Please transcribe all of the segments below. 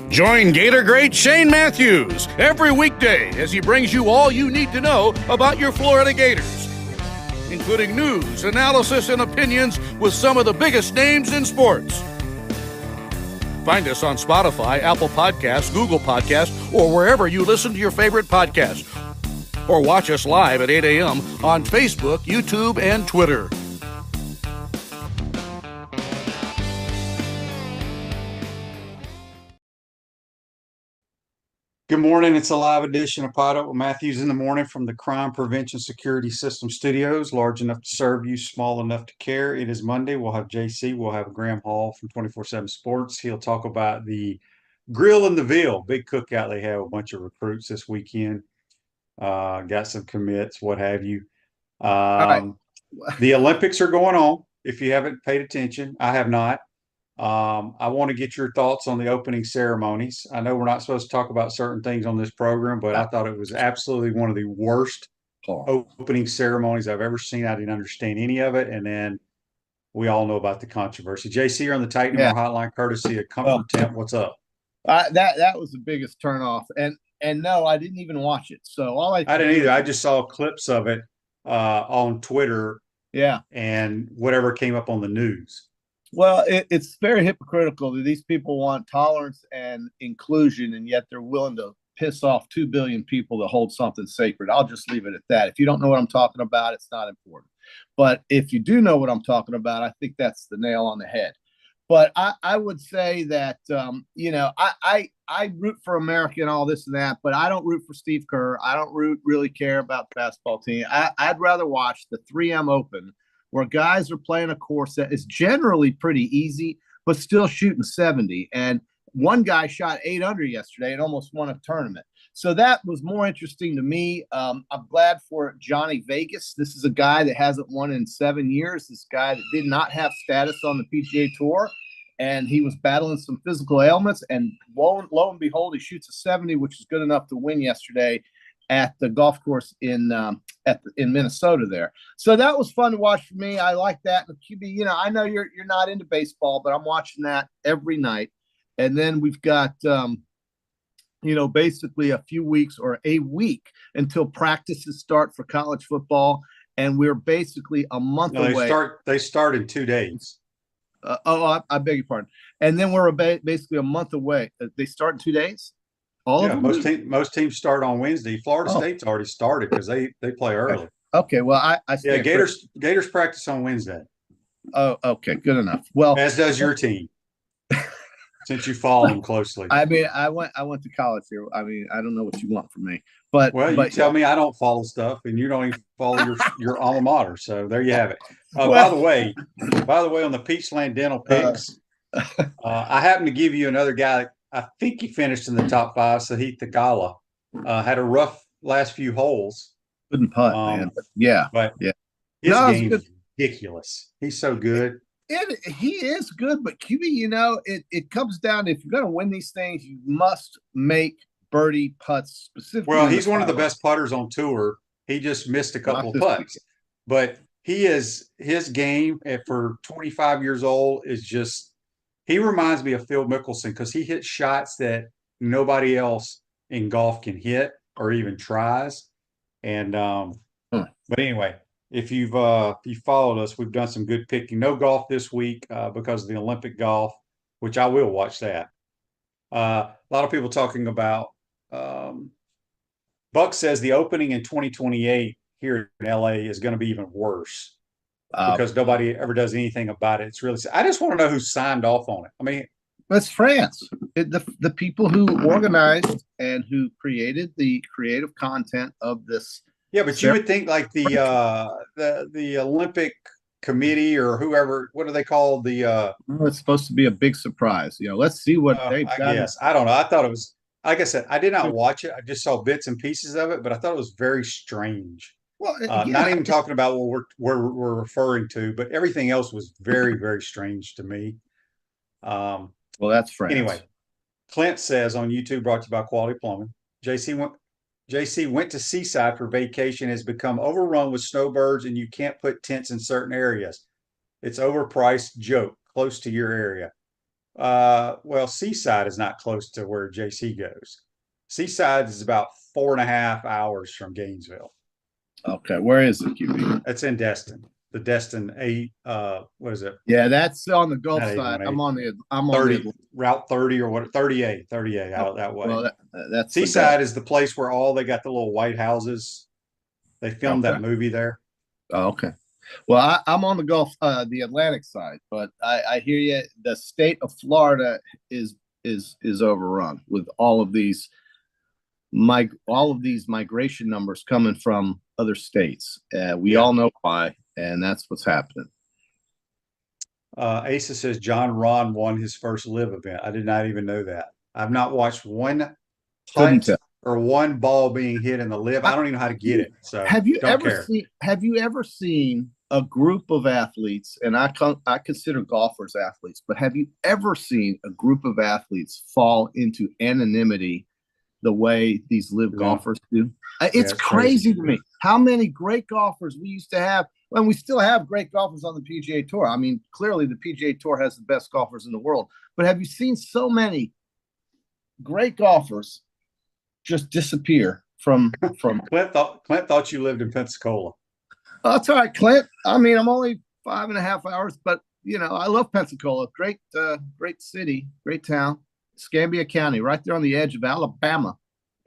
Join Gator great Shane Matthews every weekday as he brings you all you need to know about your Florida Gators, including news, analysis, and opinions with some of the biggest names in sports. Find us on Spotify, Apple Podcasts, Google Podcasts, or wherever you listen to your favorite podcast. Or watch us live at 8 a.m. on Facebook, YouTube, and Twitter. Good morning. It's a live edition of PodUp with Matthews in the morning from the Crime Prevention Security System Studios, large enough to serve you, small enough to care. It is Monday. We'll have JC. We'll have Graham Hall from 24/7 Sports. He'll talk about the Grill in the Ville, big cookout. They have a bunch of recruits this weekend. Got some commits, what have you. The Olympics are going on. If you haven't paid attention, I have not. I want to get your thoughts on the opening ceremonies. I know we're not supposed to talk about certain things on this program, but I thought it was absolutely one of the worst opening ceremonies I've ever seen. I didn't understand any of it. And then we all know about the controversy. JC, you're on the Titan hotline, courtesy of Comfort Temp. What's up? That was the biggest turnoff. And no, I didn't even watch it. So I didn't either. I just saw clips of it on Twitter. Yeah. And whatever came up on the news. Well, it's very hypocritical that these people want tolerance and inclusion, and yet they're willing to piss off 2 billion people to hold something sacred. I'll just leave it at that. If you don't know what I'm talking about, it's not important. But if you do know what I'm talking about, I think that's the nail on the head. But I would say that, I root for America and all this and that, but I don't root for Steve Kerr. I don't really care about the basketball team. I'd rather watch the 3M Open, where guys are playing a course that is generally pretty easy, but still shooting 70. And one guy shot 8 under yesterday and almost won a tournament. So that was more interesting to me. I'm glad for Johnny Vegas. This is a guy that hasn't won in 7 years. This guy that did not have status on the PGA Tour, and he was battling some physical ailments. And lo and behold, he shoots a 70, which is good enough to win yesterday at the golf course in Minnesota there. So that was fun to watch for me. I like that. And QB, I know you're not into baseball, but I'm watching that every night. And then we've got, basically a few weeks or a week until practices start for college football. And we're basically a month away. They start in 2 days. I beg your pardon. And then we're basically a month away. They start in 2 days? Most teams start on Wednesday. Florida State's already started because they play early. Okay, well, Gators practice on Wednesday. Oh, okay, good enough. Well, as does your team, since you follow them closely. I mean, I went to college here. I mean, I don't know what you want from me, but you tell me I don't follow stuff, and you don't even follow your alma mater. So there you have it. By the way, on the Peachland Dental picks, I happen to give you another guy. I think he finished in the top 5. Sahith Theegala had a rough last few holes. Couldn't putt, man. But his game is ridiculous. He's so good. He is good, but QB, it comes down to, if you're going to win these things, you must make birdie putts specifically. Well, he's one of the best putters on tour. He just missed a couple of putts, but his game for 25 years old is just. He reminds me of Phil Mickelson because he hits shots that nobody else in golf can hit or even tries. And but anyway, if you followed us, we've done some good picking. No golf this week because of the Olympic golf, which I will watch that. A lot of people talking about Buck says the opening in 2028 here in LA is going to be even worse. Because nobody ever does anything about it. It's really. I just want to know who signed off on it. I mean, it's France. The people who organized and who created the creative content of this. Yeah, but you would think like the Olympic Committee or whoever. What do they call the? It's supposed to be a big surprise. Let's see what they've got. Yes, I don't know. I thought it was. Like I said, I did not watch it. I just saw bits and pieces of it, but I thought it was very strange. Well, not even talking about what we're referring to, but everything else was very, very strange to me. Well, that's France. Anyway, Clint says on YouTube, brought to you by Quality Plumbing. JC went to Seaside for vacation, has become overrun with snowbirds, and you can't put tents in certain areas. It's overpriced joke close to your area. Well, Seaside is not close to where JC goes. Seaside is about 4.5 hours from Gainesville. Okay, where is it, QB? That's in Destin. The Destin 8, what is it? Yeah, that's on the Gulf Not side. 818. I'm on 30, the Route 30 or what? 38 out that way. well, that's the Seaside Gulf. is the place where all they got the little white houses. They filmed that movie there. Oh, okay. Well, I'm on the Gulf, the Atlantic side, but I hear you. The state of Florida is overrun with all of these migration numbers coming from other states. We all know why, and that's what's happening. Asa says John Ron won his first live event. I did not even know that. I've not watched one punt or one ball being hit in the live. I don't even know how to get it. So have you ever seen a group of athletes, and I consider golfers athletes, but have you ever seen a group of athletes fall into anonymity the way these live golfers do? It's crazy to me how many great golfers we used to have. And we still have great golfers on the PGA Tour. I mean, clearly the PGA Tour has the best golfers in the world. But have you seen so many great golfers just disappear from Clint thought you lived in Pensacola. Oh, that's all right, Clint. I mean, I'm only 5.5 hours, but I love Pensacola. Great city, great town. Escambia County, right there on the edge of Alabama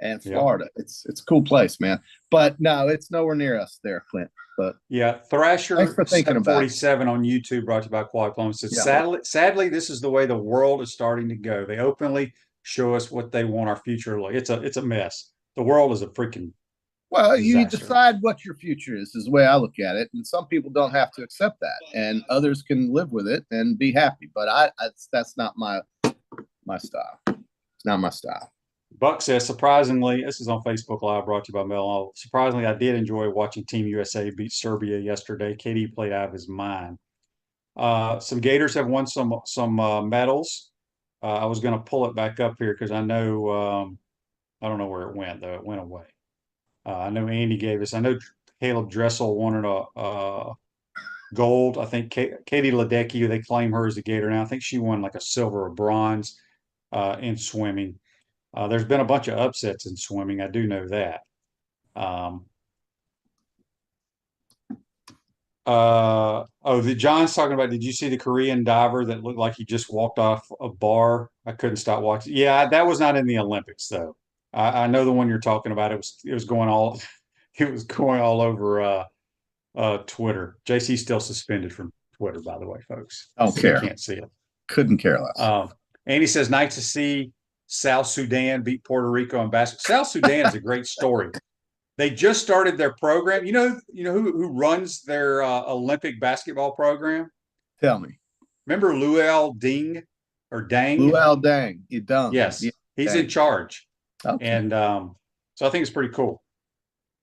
and Florida. Yeah. It's a cool place, man. But no, it's nowhere near us there, Clint. But yeah, Thrasher 747 on YouTube, brought to you by Quad Plum, says, sadly, this is the way the world is starting to go. They openly show us what they want our future to look. It's a mess. The world is a freaking disaster. You decide what your future is the way I look at it. And some people don't have to accept that, and others can live with it and be happy. But that's not my style. It's not my style. Buck says, surprisingly, this is on Facebook Live, brought to you by Mel. Surprisingly, I did enjoy watching Team USA beat Serbia yesterday. KD played out of his mind. Some Gators have won some medals. I was going to pull it back up here because I know I don't know where it went, though. It went away. I know Andy gave us. I know Caleb Dressel wanted a gold. I think Katie Ledecky, they claim her as a Gator now. I think she won like a silver or bronze in swimming. There's been a bunch of upsets in swimming. I do know that. The John's talking about, did you see the Korean diver that looked like he just walked off a bar? I couldn't stop watching. Yeah, that was not in the Olympics, though. I know the one you're talking about. It was going all over Twitter. JC's still suspended from Twitter, by the way, folks. Don't care. You can't see it. Couldn't care less. Andy says, nice to see South Sudan beat Puerto Rico in basketball. South Sudan is a great story. They just started their program. You know who runs their Olympic basketball program? Tell me. Remember Luol Deng or Dang? Luol Deng. You don't. Yes, he's in charge. Okay. And so I think it's pretty cool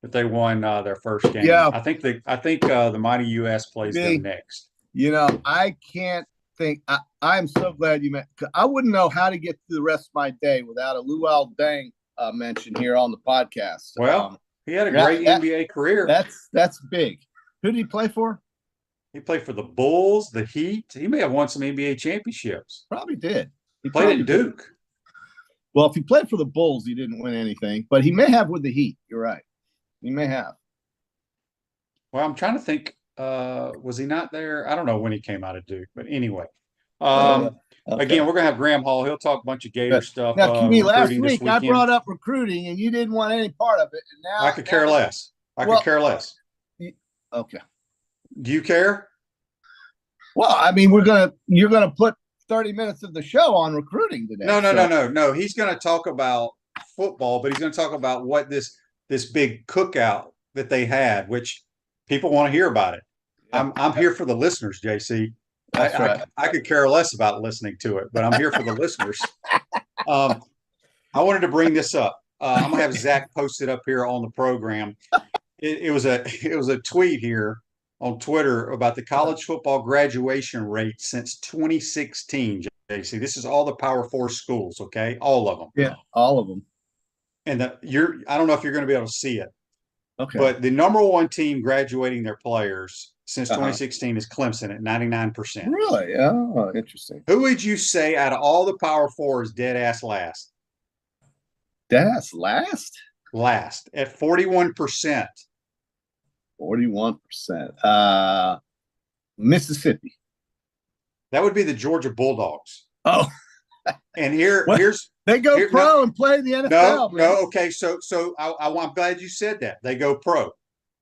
that they won their first game. Yeah. I think the mighty US plays them next. I can't think. I'm so glad you met. I wouldn't know how to get through the rest of my day without a Luol Deng mention here on the podcast. Well, he had a great NBA career. That's big. Who did he play for? He played for the Bulls, the Heat. He may have won some NBA championships. Probably did. He played at Duke. Well, if he played for the Bulls, he didn't win anything, but he may have with the Heat. You're right. He may have. Well, I'm trying to think. Was he not there? I don't know when he came out of Duke, but anyway. Okay. Again, we're going to have Graham Hall. He'll talk a bunch of Gator stuff. Now, last week I brought up recruiting, and you didn't want any part of it. And now I could care less. I could care less. Okay. Do you care? Well, I mean, you're gonna put 30 minutes of the show on recruiting today. No. He's going to talk about football, but he's going to talk about what this big cookout that they had, which people want to hear about it. I'm here for the listeners, JC. I could care less about listening to it, but I'm here for the listeners. I wanted to bring this up. I'm gonna have Zach post it up here on the program. It was a tweet here on Twitter about the college football graduation rate since 2016. JC, this is all the Power 4 schools, okay, all of them. Yeah, all of them. And I don't know if you're going to be able to see it. Okay. But the number one team graduating their players since 2016 is Clemson at 99%. Really? Oh, interesting. Who would you say out of all the Power Four is dead ass last? Dead ass last? Last at 41%. 41%. Mississippi. That would be the Georgia Bulldogs. Oh. And Well, here's they go pro and play in the NFL. No. Okay, so I'm glad you said that. They go pro.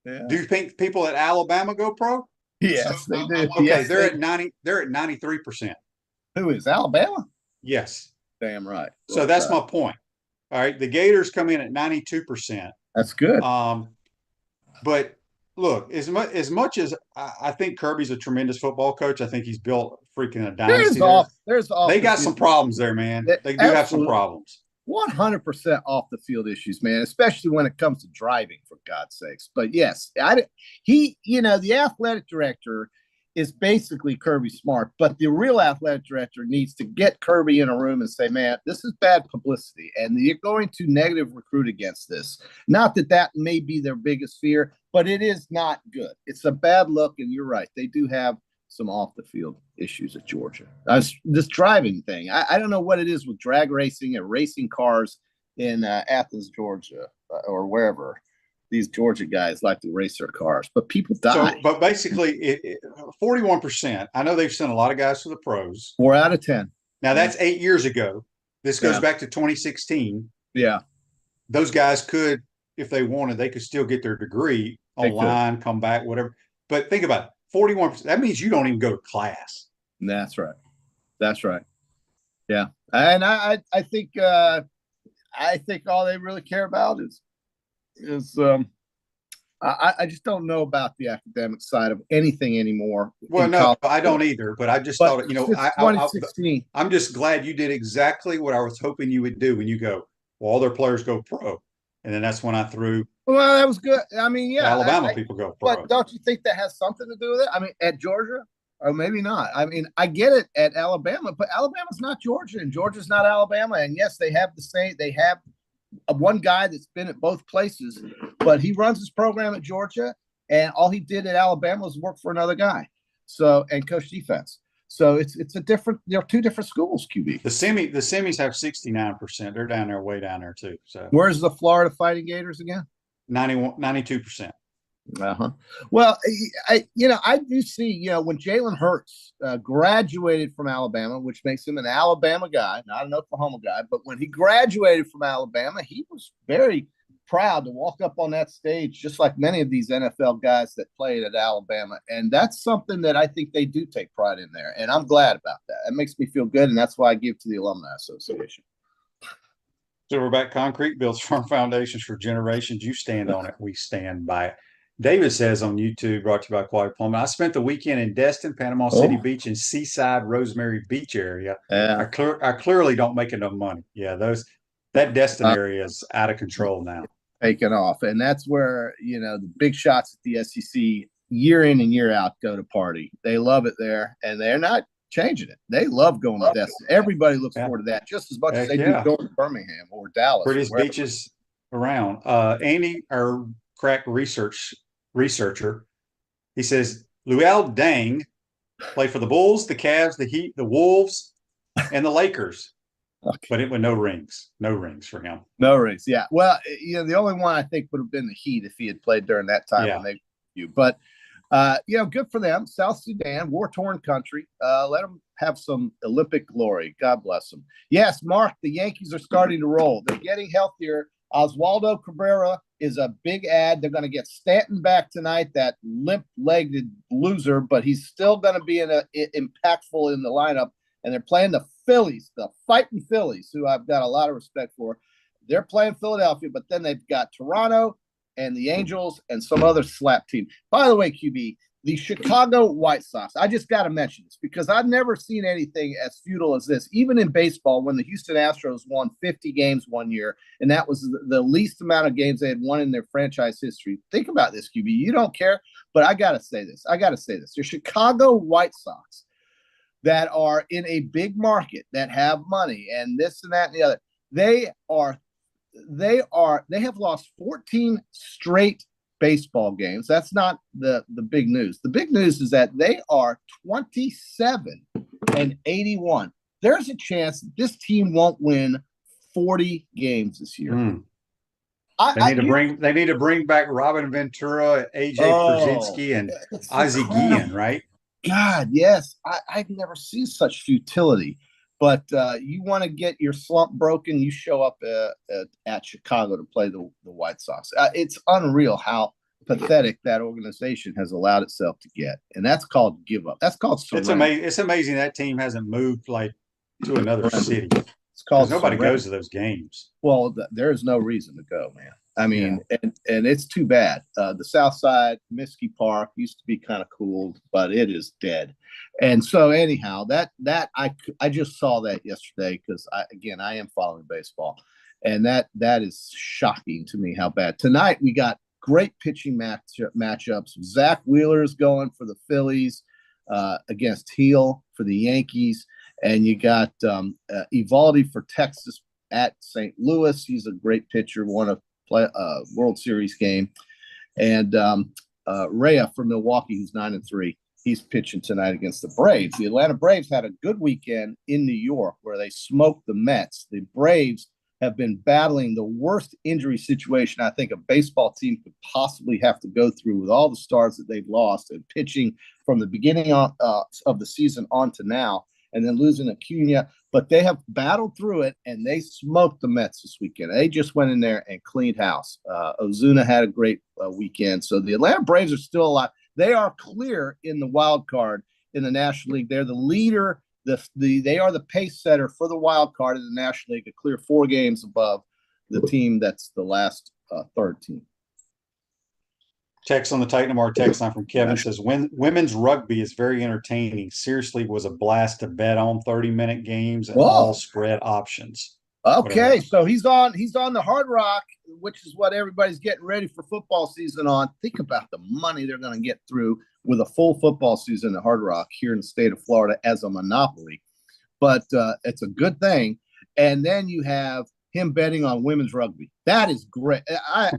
Yeah. Do you think people at Alabama go pro? Yes, they do. Okay, yes, they're at 90. They're at 93%. Who is Alabama? Yes. Damn right. So that's my point. All right, the Gators come in at 92%. That's good. But look, as much as I think Kirby's a tremendous football coach, I think he's built freaking a dynasty. They got some problems there, man. They do have some problems. 100% off the field issues, man, especially when it comes to driving, for God's sakes. But yes, the athletic director is basically Kirby Smart, but the real athletic director needs to get Kirby in a room and say, man, this is bad publicity, and you're going to negative recruit against this. Not that may be their biggest fear, but it is not good. It's a bad look, and you're right. They do have some off-the-field issues at Georgia. This driving thing, I don't know what it is with drag racing and racing cars in Athens, Georgia, or wherever. These Georgia guys like to race their cars, but people die. So, but basically, 41%. I know they've sent a lot of guys to the pros. 4 out of 10. Now, that's 8 years ago. This goes back to 2016. Yeah. Those guys could, if they wanted, they could still get their degree online, come back, whatever. But think about it. 41%. That means you don't even go to class. That's right. That's right. Yeah. And I think all they really care about is I just don't know about the academic side of anything anymore. Well, no, I don't either. But I just thought, 2016. I'm just glad you did exactly what I was hoping you would do when you go, well, all their players go pro. And then that's when I threw. Well, that was good. I mean, yeah. Alabama people go pro. But don't you think that has something to do with it? I mean, at Georgia, or maybe not. I mean, I get it at Alabama, but Alabama's not Georgia, and Georgia's not Alabama. And yes, they have one guy that's been at both places, but he runs his program at Georgia, and all he did at Alabama was work for another guy, and coach defense. So it's a different. They're two different schools. QB. The semis have 69%. They're down there, way down there too. So where's the Florida Fighting Gators again? 92%. Well, I do see, when Jalen Hurts graduated from Alabama, which makes him an Alabama guy, not an Oklahoma guy, but when he graduated from Alabama, he was very proud to walk up on that stage, just like many of these NFL guys that played at Alabama. And that's something that I think they do take pride in there. And I'm glad about that. It makes me feel good. And that's why I give to the Alumni Association. Silverback Concrete builds firm foundations for generations. You stand on it. We stand by it. David says on YouTube, brought to you by Quality Plumbing, I spent the weekend in Destin, Panama City Beach, and Seaside Rosemary Beach area. Yeah. I clearly don't make enough money. Yeah, that Destin area is out of control now. Taken off. And that's where, the big shots at the SEC year in and year out go to party. They love it there, and they're not changing it. They love going to Destin. Everybody looks forward to that just as much as they do going to Birmingham or Dallas. Prettiest beaches around. Andy, our crack researcher, he says Luol Deng played for the Bulls, the Cavs, the Heat, the Wolves, and the Lakers. Okay. But it with no rings for him. No rings. Yeah. Well, the only one I think would have been the Heat if he had played during that time when they but good for them. South Sudan, war-torn country. Let them have some Olympic glory. God bless them. Yes, Mark, the Yankees are starting to roll. They're getting healthier. Oswaldo Cabrera is a big ad. They're going to get Stanton back tonight, that limp-legged loser, but he's still going to be impactful in the lineup. And they're playing the Phillies, the fighting Phillies, who I've got a lot of respect for. They're playing Philadelphia, but then they've got Toronto and the Angels and some other slap team. By the way, QB, the Chicago White Sox, I just got to mention this because I've never seen anything as futile as this, even in baseball when the Houston Astros won 50 games one year, and that was the least amount of games they had won in their franchise history. Think about this, QB. You don't care, but I got to say this. The Chicago White Sox that are in a big market, that have money and this and that and the other, they have lost 14 straight baseball games. That's not the big news. The big news is that they are 27-81. There's a chance that this team won't win 40 games this year. They need to bring back Robin Ventura, AJ Przinsky, and Ozzie Guillen, right? God, yes. I've never seen such futility. But you want to get your slump broken, you show up at Chicago to play the White Sox. It's unreal how pathetic that organization has allowed itself to get, and that's called give up. That's called surrender. It's amazing that team hasn't moved like to another city. It's called nobody goes to those games. Well, there is no reason to go, man. I mean, and it's too bad. The South Side, Miskey Park used to be kind of cool, but it is dead. And so, anyhow, that I just saw that yesterday because I am following baseball, and that is shocking to me how bad. Tonight we got great pitching matchups. Zach Wheeler's going for the Phillies against Heel for the Yankees, and you got Evaldi for Texas at St. Louis. He's a great pitcher, won a World Series game, and Rhea from Milwaukee, who's 9-3. He's pitching tonight against the Braves. The Atlanta Braves had a good weekend in New York where they smoked the Mets. The Braves have been battling the worst injury situation I think a baseball team could possibly have to go through with all the stars that they've lost and pitching from the beginning of the season on to now, and then losing Acuna. But they have battled through it, and they smoked the Mets this weekend. They just went in there and cleaned house. Ozuna had a great weekend. So the Atlanta Braves are still alive. They are clear in the wild card in the National League. They're the leader. They are the pace setter for the wild card in the National League, a clear 4 games above the team that's the last third team. Text on the Titan Mar text line from Kevin says, women's rugby is very entertaining. Seriously, was a blast to bet on 30-minute games and all spread options. Okay, so he's on the Hard Rock, which is what everybody's getting ready for football season on. Think about the money they're going to get through with a full football season at Hard Rock here in the state of Florida as a monopoly. But it's a good thing. And then you have him betting on women's rugby. That is great. I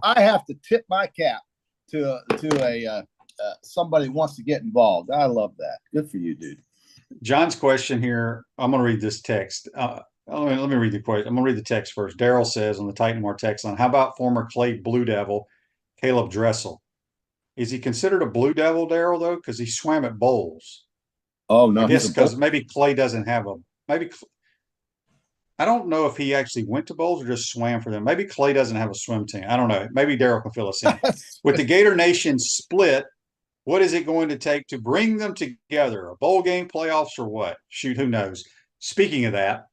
have to tip my cap to somebody who wants to get involved. I love that. Good for you, dude. John's question here. I'm going to read this text. Let me read the question. I'm going to read the text first. Daryl says on the Titan Mar text line, how about former Clay Blue Devil, Caleb Dressel? Is he considered a Blue Devil, Daryl, though? Because he swam at bowls. Oh, no. I guess because maybe Clay doesn't have I don't know if he actually went to bowls or just swam for them. Maybe Clay doesn't have a swim team. I don't know. Maybe Daryl can fill us in. With the Gator Nation split, what is it going to take to bring them together? A bowl game, playoffs, or what? Shoot, who knows? Speaking of that,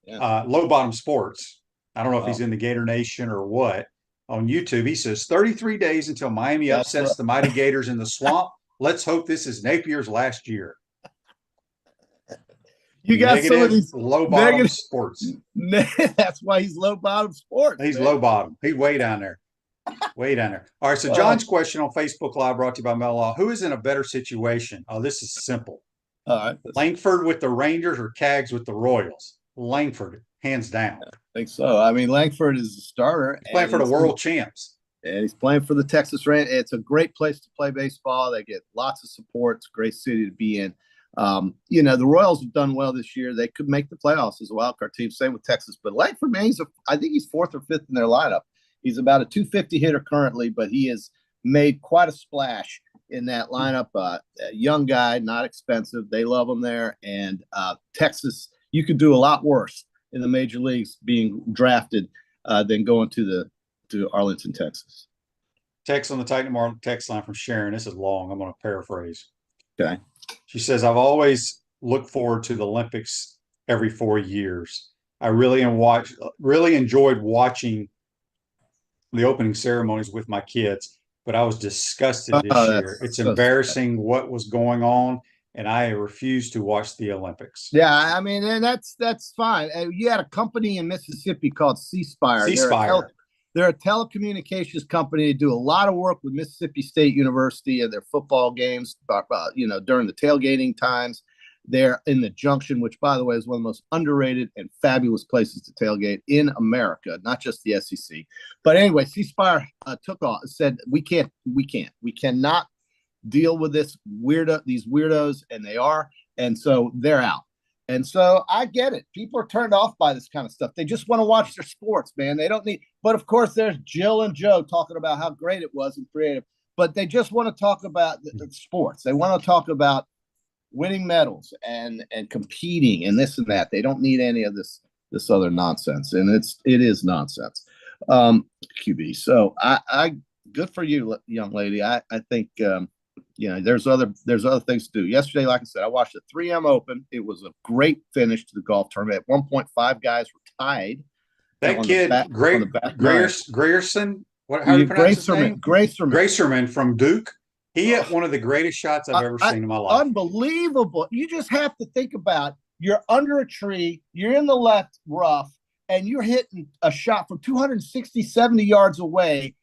Low Bottom Sports, I don't know if he's in the Gator Nation or what, on YouTube, he says 33 days until Miami upsets the mighty Gators in the swamp. Let's hope this is Napier's last year. You got some of these low bottom sports. That's why he's low bottom sports. He's low bottom. He's way down there. Way down there. All right. So John's question on Facebook Live brought to you by Mel Law. Who is in a better situation? Oh, this is simple. All right. Langford with the Rangers or Cags with the Royals? Langford, hands down. I think so. I mean, Langford is a starter. He's playing for the world champs. And he's playing for the Texas Rangers. It's a great place to play baseball. They get lots of support. It's a great city to be in. The Royals have done well this year. They could make the playoffs as a wild card team. Same with Texas. But Langford, man, I think he's 4th or 5th in their lineup. He's about a 250 hitter currently, but he has made quite a splash in that lineup. A young guy, not expensive. They love him there. And Texas, you could do a lot worse in the major leagues being drafted than going to Arlington, Texas. Text on the Titan Martin text line from Sharon. This is long. I'm going to paraphrase. Okay. She says, I've always looked forward to the Olympics every 4 years. I really enjoyed watching the opening ceremonies with my kids, but I was disgusted this year. It's so embarrassing what was going on, and I refuse to watch the Olympics. Yeah, I mean, and that's fine. You had a company in Mississippi called C-Spire. They're a telecommunications company. They do a lot of work with Mississippi State University and their football games, during the tailgating times. They're in the Junction, which, by the way, is one of the most underrated and fabulous places to tailgate in America, not just the SEC. But anyway, C Spire took off, said we cannot deal with these weirdos, and they are, and so they're out. And so I get it. People are turned off by this kind of stuff. They just want to watch their sports, man. They don't need. But of course, there's Jill and Joe talking about how great it was and creative. But they just want to talk about the sports. They want to talk about winning medals and competing and this and that. They don't need any of this other nonsense, and it is nonsense. QB. So I good for you, young lady. I think there's other things to do. Yesterday, like I said, I watched the 3M Open. It was a great finish to the golf tournament. At 1.5 guys were tied. That kid, Grierson, how do you pronounce his name? Gracerman from Duke. He hit one of the greatest shots I've ever seen in my life. Unbelievable. You just have to think about, you're under a tree, you're in the left rough, and you're hitting a shot from 260, 70 yards away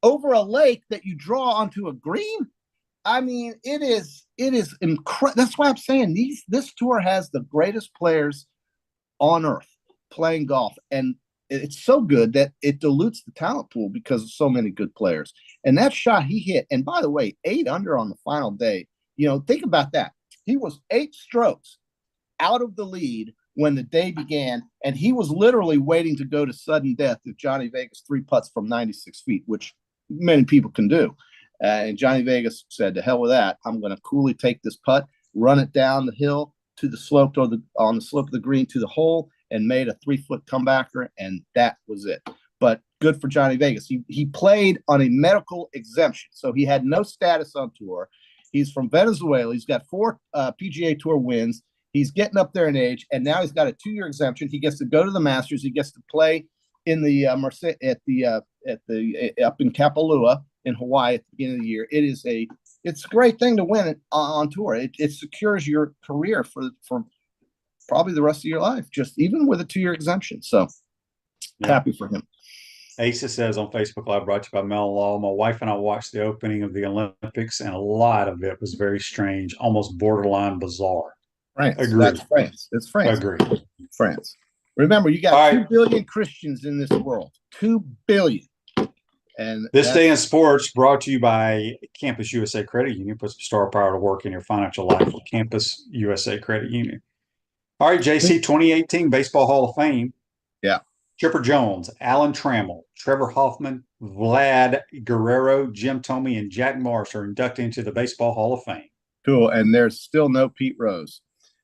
over a lake that you draw onto a green. I mean, it is incredible. That's why I'm saying this tour has the greatest players on earth playing golf, and it's so good that it dilutes the talent pool because of so many good players. And that shot he hit, and by the way, 8 under on the final day. Think about that. He was 8 strokes out of the lead when the day began, and he was literally waiting to go to sudden death if Johnny Vegas 3 putts from 96 feet, which many people can do. And Johnny Vegas said, to hell with that. I'm going to coolly take this putt, run it down the hill to the slope, on the slope of the green to the hole, and made a 3-foot comebacker, and that was it. But good for Johnny Vegas. He played on a medical exemption, so he had no status on tour. He's from Venezuela. He's got 4 PGA Tour wins. He's getting up there in age, and now he's got a 2-year exemption. He gets to go to the Masters. He gets to play in the up in Kapalua in Hawaii at the beginning of the year. It's a great thing to win on tour. It secures your career for probably the rest of your life, just even with a 2-year exemption. So happy for him. Asa says on Facebook Live, brought to you by Mel Law. My wife and I watched the opening of the Olympics, and a lot of it was very strange, almost borderline bizarre. France. Agreed. That's France. It's France. Agreed. France. Remember, you got 2 billion Christians in this world. 2 billion. And this day in sports brought to you by Campus USA Credit Union. Put some star power to work in your financial life with Campus USA Credit Union. All right, JC, 2018 Baseball Hall of Fame. Yeah. Chipper Jones, Alan Trammell, Trevor Hoffman, Vlad Guerrero, Jim Thome, and Jack Morris are inducted into the Baseball Hall of Fame. Cool. And there's still no Pete Rose.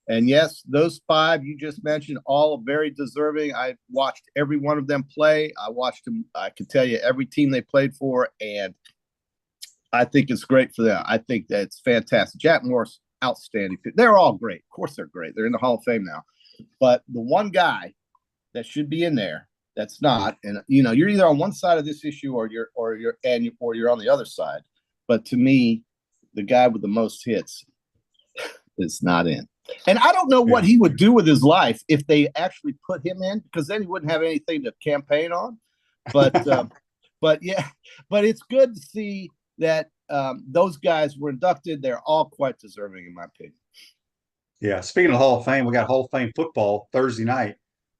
And yes, those 5 you just mentioned, all very deserving. I watched every one of them play. I watched them. I can tell you every team they played for, and I think it's great for them. I think that it's fantastic. Jack Morris, outstanding. They're all great. Of course they're great. They're in the Hall of Fame now. But the one guy that should be in there that's not, and you're either on one side of this issue or you're on the other side. But to me, the guy with the most hits is not in. And I don't know what he would do with his life if they actually put him in, because then he wouldn't have anything to campaign on. But but it's good to see that those guys were inducted. They're all quite deserving, in my opinion. Yeah. Speaking of Hall of Fame, we got Hall of Fame football Thursday night.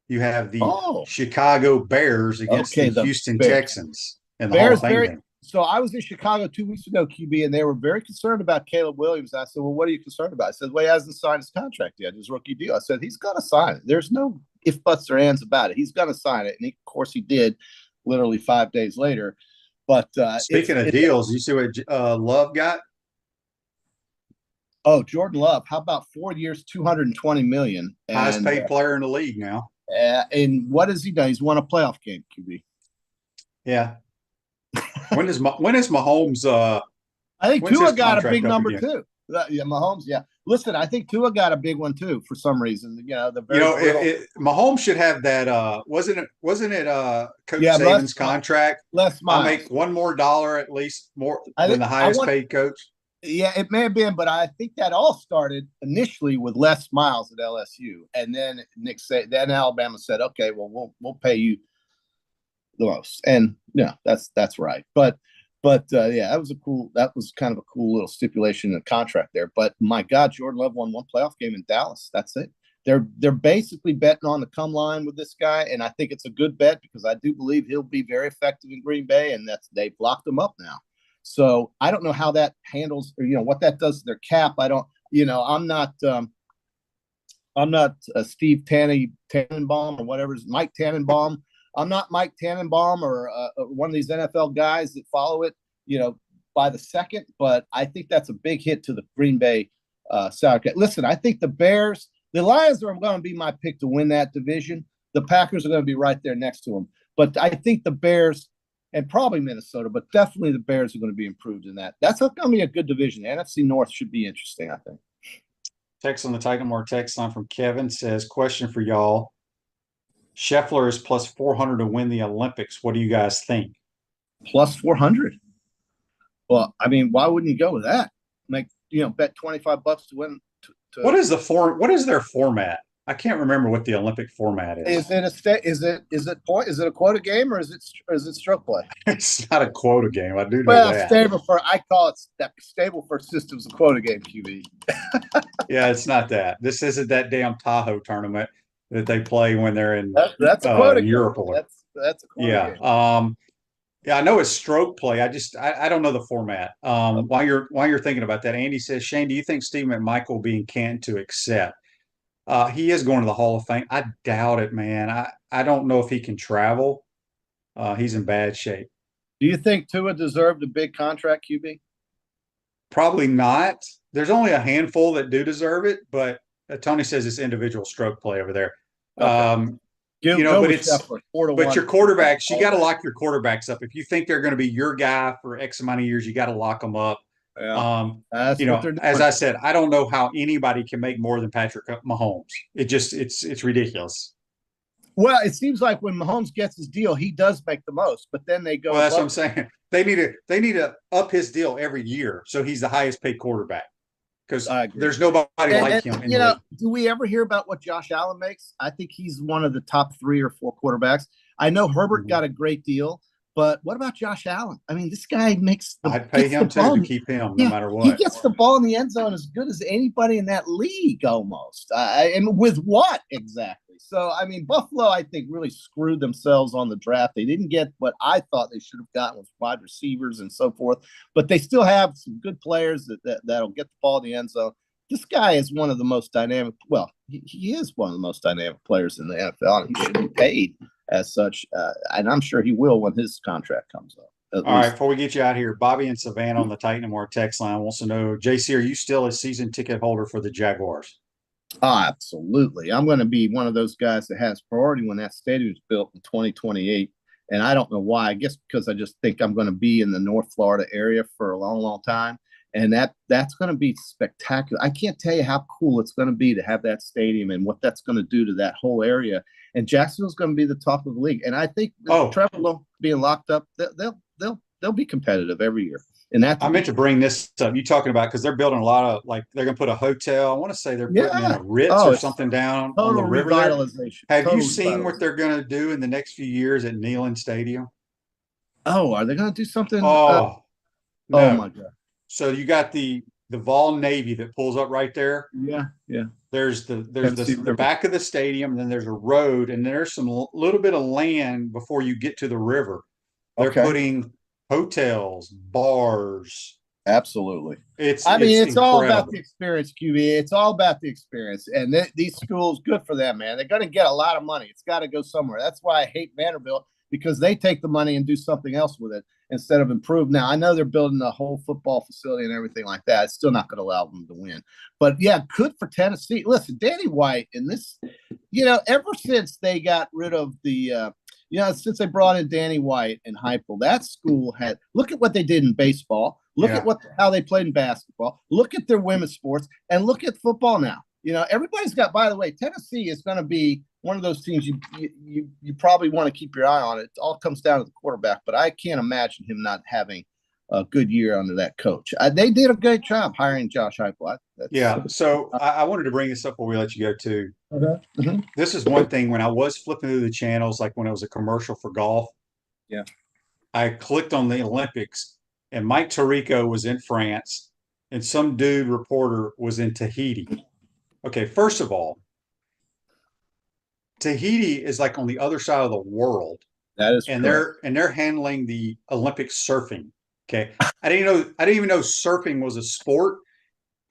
You have the Chicago Bears against the Houston Texans in the Hall of Fame game. So I was in Chicago 2 weeks ago, QB, and they were very concerned about Caleb Williams. I said, well, what are you concerned about? I said, well, he hasn't signed his contract yet, his rookie deal. I said, he's going to sign it. There's no ifs, buts, or ands about it. He's going to sign it. And of course he did literally 5 days later. But speaking of deals, you see what Love got? Oh, Jordan Love. How about 4 years, $220 million? Highest paid player in the league now. And what has he done? He's won a playoff game, QB. Yeah. When is Mahomes? I think Tua got a big number too. Yeah, Mahomes. Yeah, listen, I think Tua got a big one too for some reason. Mahomes should have that. Wasn't it Coach Saban's contract? Les Miles. I'll make $1 more at least more than the highest paid coach. Yeah, it may have been, but I think that all started initially with Les Miles at LSU, and then then Alabama said, "Okay, well, we'll pay you the most," and that's right. But But yeah, that was kind of a cool little stipulation in the contract there. But my God, Jordan Love won one playoff game in Dallas. That's it. They're basically betting on the come line with this guy, and I think it's a good bet because I do believe he'll be very effective in Green Bay, and they've locked him up now. So I don't know how that handles, or what that does to their cap. I don't, I'm not Steve Tannenbaum or whatever, Mike Tannenbaum. I'm not Mike Tannenbaum or one of these NFL guys that follow it, by the second. But I think that's a big hit to the Green Bay salary cap. Listen, I think the Lions are going to be my pick to win that division. The Packers are going to be right there next to them. But I think the Bears and probably Minnesota, but definitely the Bears are going to be improved in that. That's going to be a good division. The NFC North should be interesting, I think. Text on the Titan More text line from Kevin says, question for y'all. Scheffler is plus 400 to win the Olympics. What do you guys think? Plus 400. Well, I mean, why wouldn't you go with that? Make, bet $25 to win. What is their format? I can't remember what the Olympic format is. Is it a quota game or is it stroke play? It's not a quota game. I do know that. I call it stable for systems a quota game, QB. Yeah, it's not that. This isn't that damn Tahoe tournament that they play when they're in that's a quota Europe. Game. That's a quota game. Yeah, I know it's stroke play. I don't know the format. While you're thinking about that, Andy says, Shane, do you think Steve McMichael will be in Canton to accept? He is going to the Hall of Fame. I doubt it, man. I don't know if he can travel. He's in bad shape. Do you think Tua deserved a big contract, QB? Probably not. There's only a handful that do deserve it, but Tony says it's individual stroke play over there. Okay. But your quarterbacks, you got to lock your quarterbacks up. If you think they're going to be your guy for X amount of years, you got to lock them up. Yeah. As I said, I don't know how anybody can make more than Patrick Mahomes. It's ridiculous. Well, it seems like when Mahomes gets his deal, he does make the most, but then they go. Well, that's what I'm saying. They need to up his deal every year, so he's the highest paid quarterback. Because there's nobody like him. Do we ever hear about what Josh Allen makes? I think he's one of the top 3 or 4 quarterbacks. I know Herbert got a great deal, but what about Josh Allen? I mean, this guy makes I'd pay him too to keep him no matter what. He gets the ball in the end zone as good as anybody in that league almost. And with what exactly? So, I mean, Buffalo, I think, really screwed themselves on the draft. They didn't get what I thought they should have gotten with wide receivers and so forth, but they still have some good players that'll get the ball in the end zone. This guy is one of the most dynamic. Well, he is one of the most dynamic players in the NFL, and he should be paid as such. And I'm sure he will when his contract comes up. All right, before we get you out here, Bobby and Savannah on the Titan and More text line wants to know, JC, are you still a season ticket holder for the Jaguars? Absolutely. I'm going to be one of those guys that has priority when that stadium is built in 2028. And I don't know why. I guess because I just think I'm going to be in the North Florida area for a long, long time. And that's going to be spectacular. I can't tell you how cool it's going to be to have that stadium and what that's going to do to that whole area. And Jacksonville's going to be the top of the league. And I think Trevor being locked up, they'll be competitive every year. And I meant to bring this up. You talking about because they're building a lot of they're going to put a hotel. I want to say they're putting in a Ritz or something down on the river. Revitalization. Have you seen what they're going to do in the next few years at Neyland Stadium? Oh, are they going to do something? No. Oh my God! So you got the Vol Navy that pulls up right there. Yeah. There's the back of the stadium, and then there's a road, and there's some little bit of land before you get to the river. They're putting hotels, bars. Absolutely. It's all about the experience, QB. It's all about the experience. And these schools, good for them, man. They're going to get a lot of money. It's got to go somewhere. That's why I hate Vanderbilt, because they take the money and do something else with it instead of improve. Now, I know they're building a whole football facility and everything like that. It's still not going to allow them to win. But, yeah, good for Tennessee. Listen, Danny White in this, ever since they got rid of the since they brought in Danny White and Heupel, that school had – look at what they did in baseball. Look at how they played in basketball. Look at their women's sports, and look at football now. Everybody's got – by the way, Tennessee is going to be one of those teams you probably want to keep your eye on. It all comes down to the quarterback, but I can't imagine him not having a good year under that coach. They did a great job hiring Josh Heupel. So I wanted to bring this up before we let you go too. Mm-hmm. This is one thing when I was flipping through the channels, like when it was a commercial for golf. Yeah. I clicked on the Olympics, and Mike Tirico was in France, and some dude reporter was in Tahiti. Okay, first of all, Tahiti is like on the other side of the world, That is and correct. they're handling the Olympic surfing. Okay, I didn't even know surfing was a sport,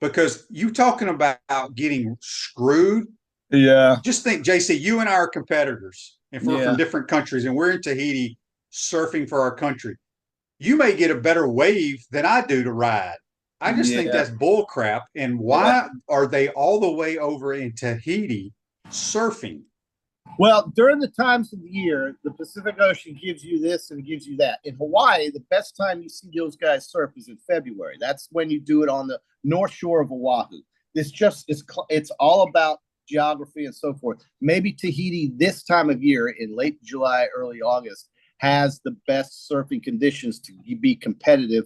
because you talking about getting screwed. Yeah. Just think, JC, you and I are competitors, and we're from different countries, and we're in Tahiti surfing for our country. You may get a better wave than I do to ride. I just think Yeah. that's bull crap. And why are they all the way over in Tahiti surfing? Well, during the times of the year, the Pacific Ocean gives you this and gives you that. In Hawaii, the best time you see those guys surf is in February. That's when you do it on the north shore of Oahu. It's all about geography and so forth. Maybe Tahiti this time of year in late July, early August has the best surfing conditions to be a competitive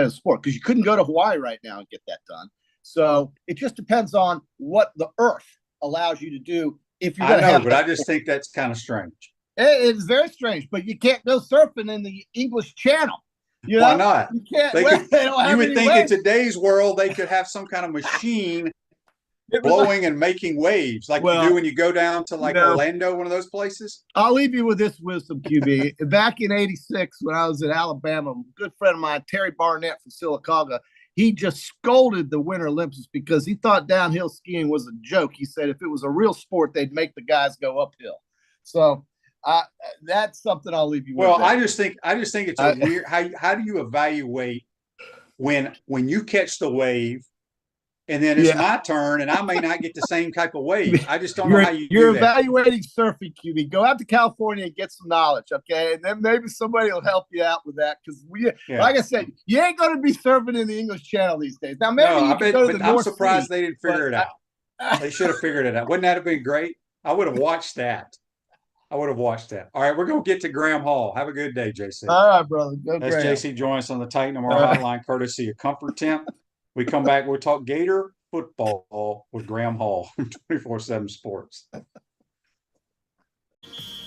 sport, because you couldn't go to Hawaii right now and get that done. So it just depends on what the earth allows you to do. If you're I know, but I just think that's kind of strange. It's very strange, but you can't go surfing in the English Channel. You know? Why not? You can't. You would think in today's world they could have some kind of machine blowing and making waves like you do when you go down to Orlando, one of those places. I'll leave you with this wisdom, QB. Back in '86, when I was in Alabama, a good friend of mine, Terry Barnett from Sylacauga, he just scolded the Winter Olympics because he thought downhill skiing was a joke. He said if it was a real sport, they'd make the guys go uphill. So that's something I'll leave you with. Well, I just think it's a weird. How do you evaluate when you catch the wave, and then it's my turn, and I may not get the same type of wave? I just don't know how you're evaluating surfing, QB. Go out to California and get some knowledge, okay? And then maybe somebody will help you out with that, because like I said, you ain't going to be surfing in the English Channel these days. Now, maybe I'm surprised they didn't figure it out. They should have figured it out. Wouldn't that have been great? I would have watched that. All right, we're going to get to Graham Hall. Have a good day, JC. All right, brother. That's JC joining us on the Titan Tomorrow Hotline, courtesy of Comfort Temp. We come back, we'll talk Gator football with Graham Hall from 24/7 Sports.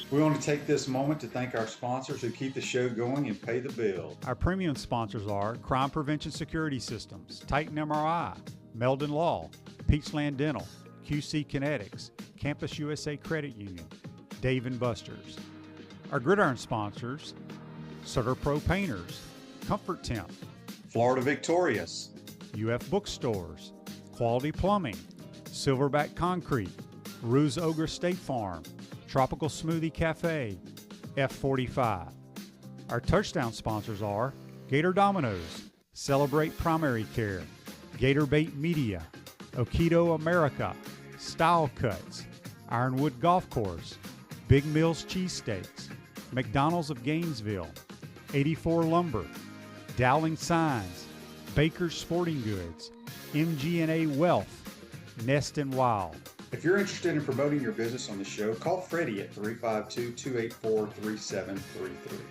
We want to take this moment to thank our sponsors who keep the show going and pay the bill. Our premium sponsors are Crime Prevention Security Systems, Titan MRI, Meldon Law, Peachland Dental, QC Kinetics, Campus USA Credit Union, Dave & Buster's. Our Gridiron sponsors, Sutter Pro Painters, Comfort Temp, Florida Victorious, UF Bookstores, Quality Plumbing, Silverback Concrete, Ruse Ogre State Farm, Tropical Smoothie Cafe, F45. Our touchdown sponsors are Gator Dominoes, Celebrate Primary Care, Gator Bait Media, Okido America, Style Cuts, Ironwood Golf Course, Big Mills Cheesesteaks, McDonald's of Gainesville, 84 Lumber, Dowling Signs, Baker's Sporting Goods, MG&A Wealth, Nest and Wild. If you're interested in promoting your business on the show, call Freddie at 352-284-3733.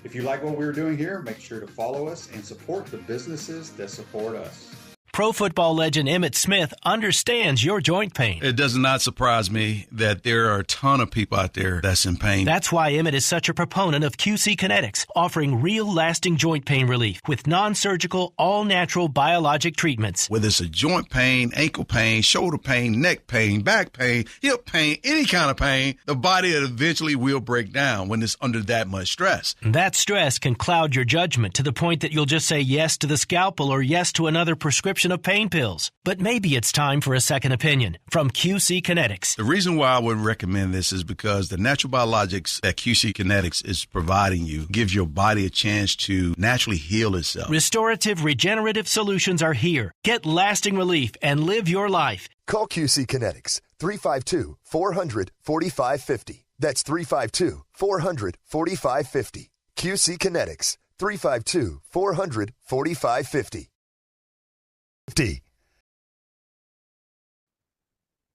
If you like what we're doing here, make sure to follow us and support the businesses that support us. Pro football legend Emmitt Smith understands your joint pain. It does not surprise me that there are a ton of people out there that's in pain. That's why Emmitt is such a proponent of QC Kinetics, offering real lasting joint pain relief with non-surgical, all-natural biologic treatments. Whether it's a joint pain, ankle pain, shoulder pain, neck pain, back pain, hip pain, any kind of pain, the body eventually will break down when it's under that much stress. That stress can cloud your judgment to the point that you'll just say yes to the scalpel or yes to another prescription of pain pills. But maybe it's time for a second opinion from QC Kinetics. The reason why I would recommend this is because the natural biologics that QC Kinetics is providing you gives your body a chance to naturally heal itself. Restorative, regenerative solutions are here. Get lasting relief and live your life. Call QC Kinetics, 352-400-4550. That's 352-400-4550. QC Kinetics, 352-400-4550.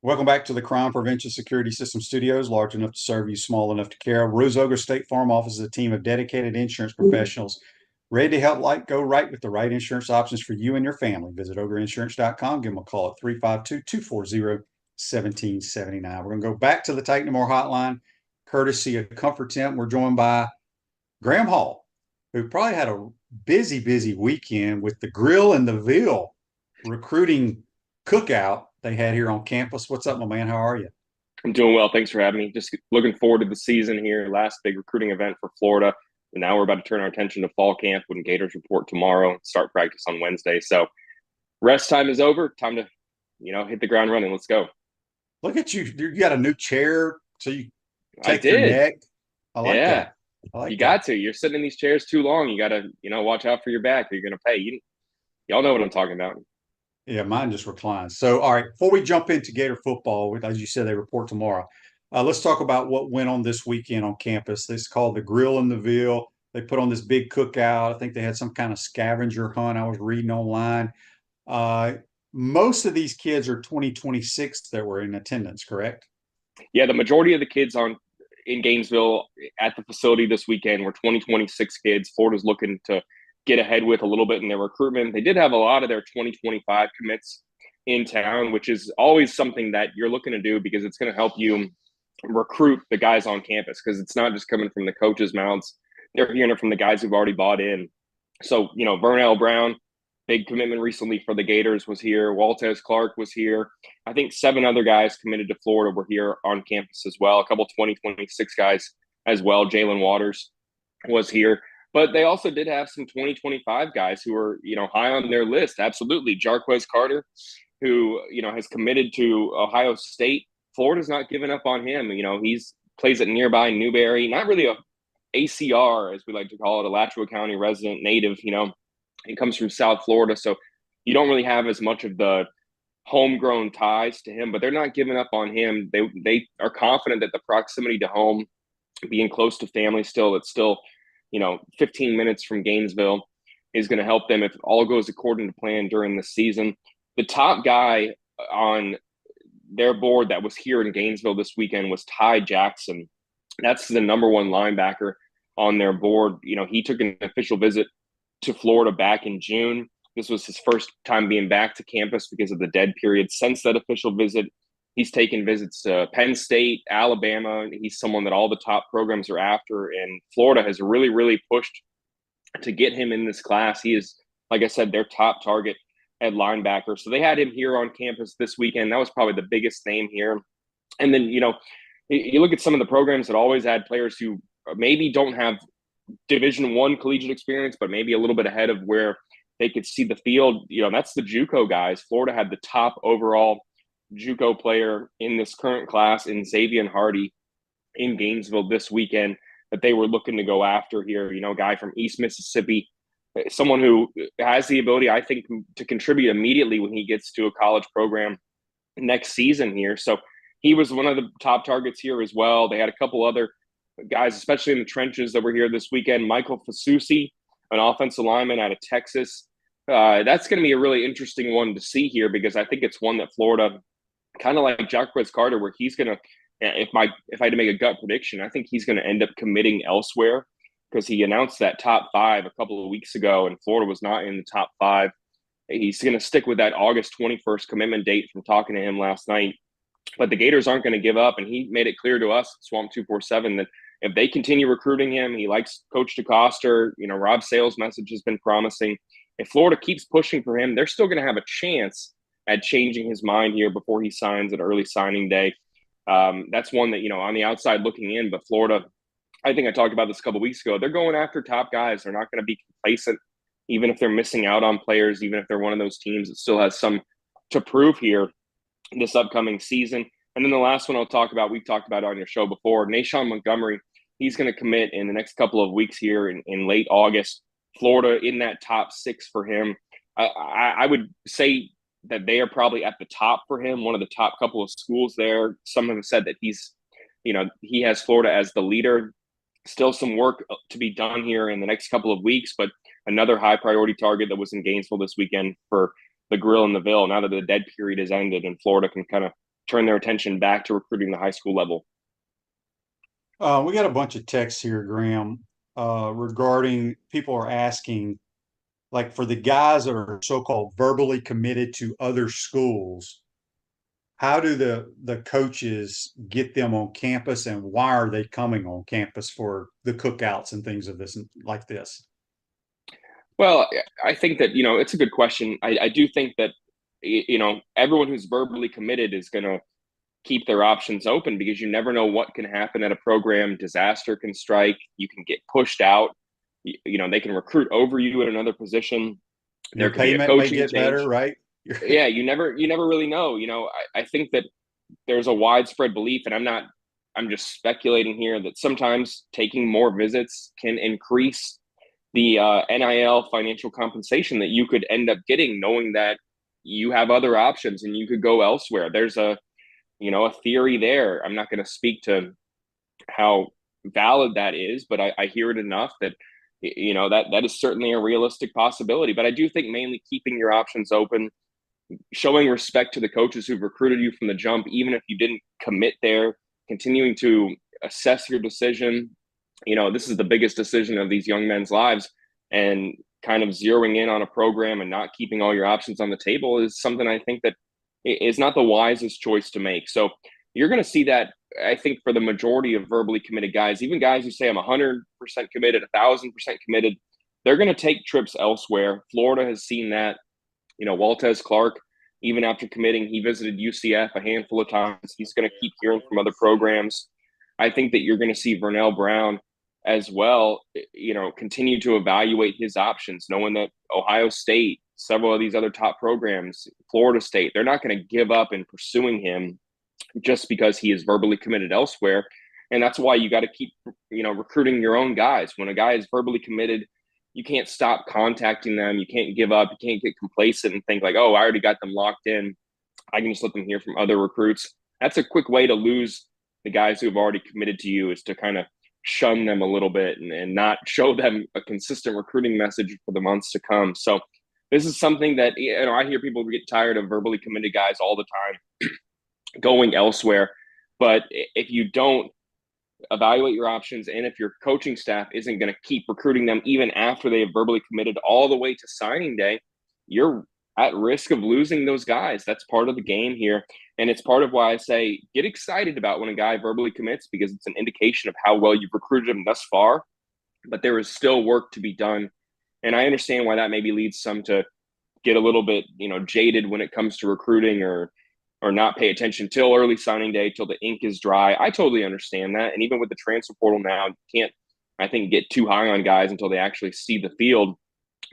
Welcome back to the Crime Prevention Security System Studios, large enough to serve you, small enough to care. Rose Ogre State Farm offers a team of dedicated insurance professionals ready to help go right with the right insurance options for you and your family. Visitogreinsurance.com. Give them a call at 352-240-1779. We're going to go back to the Titan and More hotline, courtesy of Comfort Temp. We're joined by Graham Hall, who probably had a busy weekend with the Grill and the Veal recruiting cookout they had here on campus. What's up, my man? How are you? I'm doing well. Thanks for having me. Just looking forward to the season here. Last big recruiting event for Florida. And now we're about to turn our attention to fall camp when Gators report tomorrow, start practice on Wednesday. So rest time is over. Time to, hit the ground running. Let's go. Look at you. You got a new chair so you I take your did. neck. I like Yeah. that. I like You that. got to. You're sitting in these chairs too long. You got to, watch out for your back or you're going to pay. Y'all know what I'm talking about. Yeah, mine just reclines. So, all right, before we jump into Gator football, as you said, they report tomorrow. Let's talk about what went on this weekend on campus. It's called the Grill and the Veal. They put on this big cookout. I think they had some kind of scavenger hunt. I was reading online. Uh, Most of these kids are 2026 that were in attendance, correct? Yeah, the majority of the kids in Gainesville at the facility this weekend were 2026 kids. Florida's looking to get ahead with a little bit in their recruitment. They did have a lot of their 2025 commits in town, which is always something that you're looking to do because it's going to help you recruit the guys on campus because it's not just coming from the coaches' mouths. They're hearing it from the guys who've already bought in. So, Vernell Brown, big commitment recently for the Gators, was here. Waltez Clark was here. I think 7 other guys committed to Florida were here on campus as well. A couple 2026 guys as well. Jalen Waters was here. But they also did have some 2025 guys who were, high on their list. Absolutely. Jarquez Carter, who, has committed to Ohio State. Florida's not giving up on him. He's plays at nearby Newberry. Not really a ACR, as we like to call it, a Alachua County resident native. He comes from South Florida, so you don't really have as much of the homegrown ties to him, but they're not giving up on him. They are confident that the proximity to home, being close to family still, it's still, 15 minutes from Gainesville, is going to help them if all goes according to plan during the season. The top guy on their board that was here in Gainesville this weekend was Ty Jackson. That's the number 1 linebacker on their board. He took an official visit to Florida back in June. This was his first time being back to campus because of the dead period. Since that official visit, he's taken visits to Penn State, Alabama. He's someone that all the top programs are after, and Florida has really, really pushed to get him in this class. He is, like I said, their top target at linebacker. So they had him here on campus this weekend. That was probably the biggest name here. And then, you look at some of the programs that always had players who maybe don't have Division I collegiate experience, but maybe a little bit ahead of where they could see the field. That's the JUCO guys. Florida had the top overall JUCO player in this current class in Xavier Hardy in Gainesville this weekend that they were looking to go after here. Guy from East Mississippi, someone who has the ability, I think, to contribute immediately when he gets to a college program next season here. So he was one of the top targets here as well. They had a couple other guys, especially in the trenches, that were here this weekend. Michael Fasusi, an offensive lineman out of Texas. That's going to be a really interesting one to see here because I think it's one that Florida, kind of like Jarquez Carter, where he's going to, if I had to make a gut prediction, I think he's going to end up committing elsewhere because he announced that top 5 a couple of weeks ago and Florida was not in the top 5. He's going to stick with that August 21st commitment date from talking to him last night. But the Gators aren't going to give up, and he made it clear to us, Swamp 247, that if they continue recruiting him, he likes Coach DeCoster. Rob Sale's message has been promising. If Florida keeps pushing for him, they're still going to have a chance at changing his mind here before he signs at early signing day. That's one that, on the outside looking in, but Florida, I think I talked about this a couple of weeks ago, they're going after top guys. They're not going to be complacent, even if they're missing out on players, even if they're one of those teams that still has some to prove here this upcoming season. And then the last one I'll talk about, we've talked about on your show before, Nashawn Montgomery. He's going to commit in the next couple of weeks here in late August. Florida in that top 6 for him. I would say that they are probably at the top for him, one of the top couple of schools there. Some have said that he has Florida as the leader. Still some work to be done here in the next couple of weeks, but another high priority target that was in Gainesville this weekend for the Grill and the Ville, now that the dead period has ended and Florida can kind of turn their attention back to recruiting the high school level. We got a bunch of texts here, Graham, regarding people are asking, like for the guys that are so-called verbally committed to other schools, how do the coaches get them on campus and why are they coming on campus for the cookouts and things of this like this? Well, I think that, it's a good question. I do think that, everyone who's verbally committed is going to keep their options open because you never know what can happen at a program. Disaster can strike. You can get pushed out. They can recruit over you at another position. There Your could be a payment may coaching get change. better, right? Yeah, you never really know. I think that there's a widespread belief, and I'm just speculating here, that sometimes taking more visits can increase the NIL financial compensation that you could end up getting, knowing that you have other options and you could go elsewhere. There's a theory there. I'm not going to speak to how valid that is, but I hear it enough that that is certainly a realistic possibility. But I do think mainly keeping your options open, showing respect to the coaches who've recruited you from the jump, even if you didn't commit there, continuing to assess your decision. This is the biggest decision of these young men's lives, and kind of zeroing in on a program and not keeping all your options on the table is something I think that is not the wisest choice to make. So you're going to see that, I think, for the majority of verbally committed guys, even guys who say I'm 100% committed, 1,000% committed, they're going to take trips elsewhere. Florida has seen that. Waltez Clark, even after committing, he visited UCF a handful of times. He's going to keep hearing from other programs. I think that you're going to see Vernell Brown as well, continue to evaluate his options, knowing that Ohio State, several of these other top programs, Florida State, they're not going to give up in pursuing him just because he is verbally committed elsewhere. And that's why you got to keep, recruiting your own guys. When a guy is verbally committed, you can't stop contacting them. You can't give up. You can't get complacent and think like, oh, I already got them locked in, I can just let them hear from other recruits. That's a quick way to lose the guys who have already committed to you, is to kind of shun them a little bit and not show them a consistent recruiting message for the months to come. So this is something that, I hear people get tired of verbally committed guys all the time going elsewhere. But if you don't evaluate your options, and if your coaching staff isn't going to keep recruiting them even after they have verbally committed all the way to signing day, you're at risk of losing those guys. That's part of the game here. And it's part of why I say get excited about when a guy verbally commits, because it's an indication of how well you've recruited him thus far. But there is still work to be done. And I understand why that maybe leads some to get a little bit, jaded when it comes to recruiting, or not pay attention till early signing day, till the ink is dry. I totally understand that. And even with the transfer portal now, you can't, I think, get too high on guys until they actually see the field.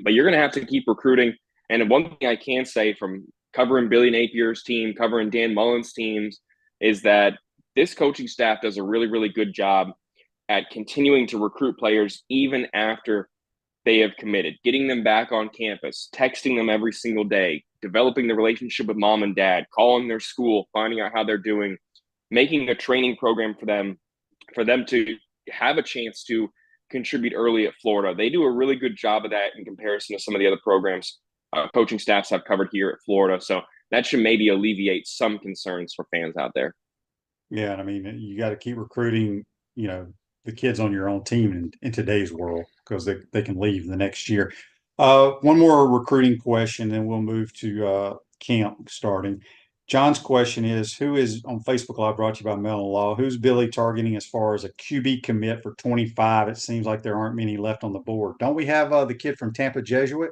But you're going to have to keep recruiting. And one thing I can say from covering Billy Napier's team, covering Dan Mullen's teams, is that this coaching staff does a really, really good job at continuing to recruit players even after they have committed, getting them back on campus, texting them every single day, developing the relationship with mom and dad, calling their school, finding out how they're doing, making a training program for them to have a chance to contribute early at Florida. They do a really good job of that in comparison to some of the other programs coaching staffs I've covered here at Florida. So that should maybe alleviate some concerns for fans out there. Yeah, and I mean, you got to keep recruiting, the kids on your own team in today's world, because they can leave the next year. One more recruiting question, and we'll move to camp starting. John's question is, who is on Facebook Live, brought to you by Mellon Law, who's Billy targeting as far as a QB commit for 25? It seems like there aren't many left on the board. Don't we have the kid from Tampa, Jesuit?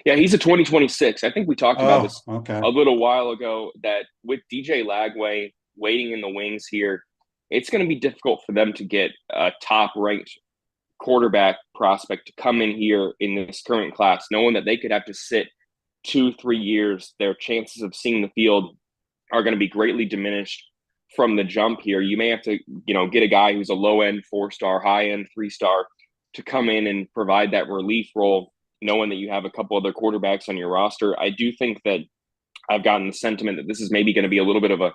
Yeah, he's a 2026. I think we talked about this okay. a little while ago, that with DJ Lagway waiting in the wings here, it's going to be difficult for them to get a top-ranked quarterback prospect to come in here in this current class, knowing that they could have to sit 2-3 years. Their chances of seeing the field are going to be greatly diminished from the jump here. You may have to, get a guy who's a low-end 4-star, high-end 3-star to come in and provide that relief role, knowing that you have a couple other quarterbacks on your roster. I do think that I've gotten the sentiment that this is maybe going to be a little bit of a